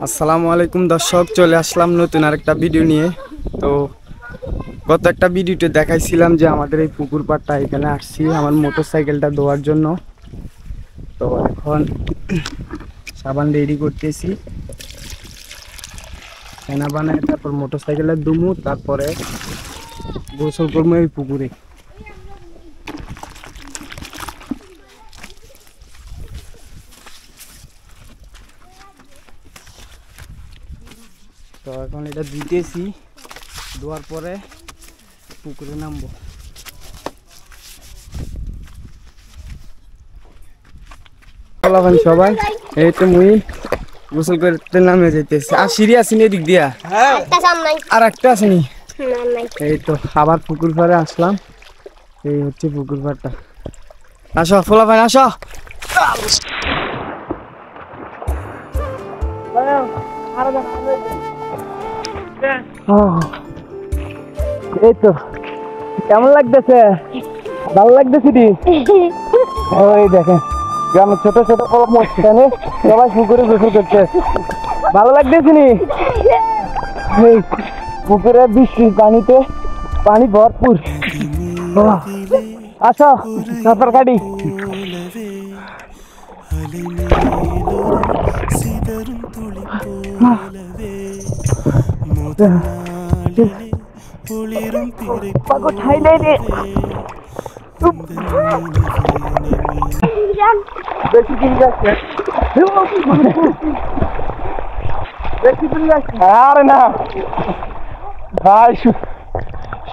আসসালামু আলাইকুম দর্শক, চলে আসলাম নতুন আরেকটা ভিডিও নিয়ে। তো গত একটা ভিডিওতে দেখাইছিলাম যে আমাদের এই পুকুর পাড়টা এখানে আসছি আমার মোটরসাইকেলটা ধোয়ার জন্য। তো এখন সাবান রেডি করতেছি, ফেনা বানায় তারপর মোটরসাইকেলটা ধুমু, তারপরে গোসল করবো এই পুকুরে। তো এখন এটা ধুইতেছি, ধোয়ার পরে পুকুরে নামবো। সবাই এই তো মুই গোসল করতে নামে যেতেছি। আর সিঁড়ি আসেনি এদিক দিয়া, আর একটা আসেনি। এই তো আবার পুকুর পাড়ে আসলাম, এই হচ্ছে পুকুর পাড়টা। আসো ফোলা ভাই আসো। এই তো কেমন লাগতেছে? ভালো লাগতেছে টি? ওই দেখেন গ্রামের ছোট ছোট অনুষ্ঠানে সবাই পুকুরে গোসল করছে, ভালো লাগতেছে নি? পুকুরে বৃষ্টির পানিতে পানি ভরপুর। আসো সাঁতার কাটি। আরে না ভাই,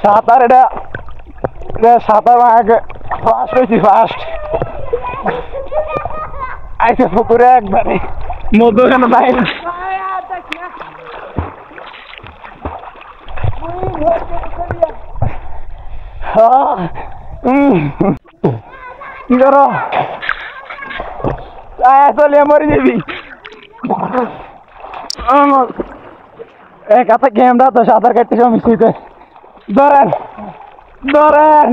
সাঁতার এটা সাঁতার আমাকে ফার্স্ট হয়েছি, ফার্স্ট আইসে পুকুরে একবারে মধু কেন নাই না। কি করো? চলে মরে যাবি। কথা ক্যামেরা তো সাঁতার কাটতে সমস্যা, ধরেন ধরেন।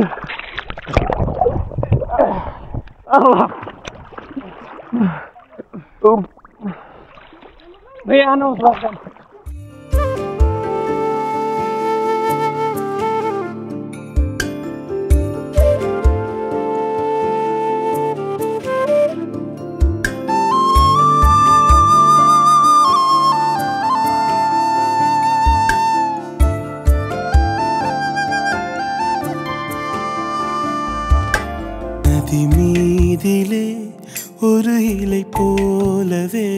ভাইয়া আনো மீதிலே ஒரு இலை போலவே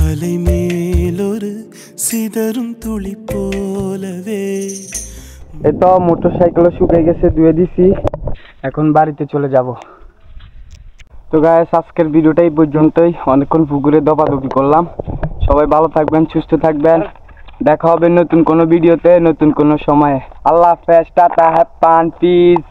அலை மேலொரு சிதறும் துளி போலவே। এই তো মোটরসাইকেলও শুকিয়ে গেছে, ধুয়ে দিছি, এখন বাড়িতে চলে যাব। তো গাইস আজকের ভিডিওটা এই পর্যন্তই। অনেকক্ষণ পুকুরে দপাদপি করলাম। সবাই ভালো থাকবেন, সুস্থ থাকবেন, দেখা হবে নতুন কোনো ভিডিওতে নতুন কোনো সময়ে। আল্লাহ হাফেজ, টাটা, হ্যাভ ফান, পিস।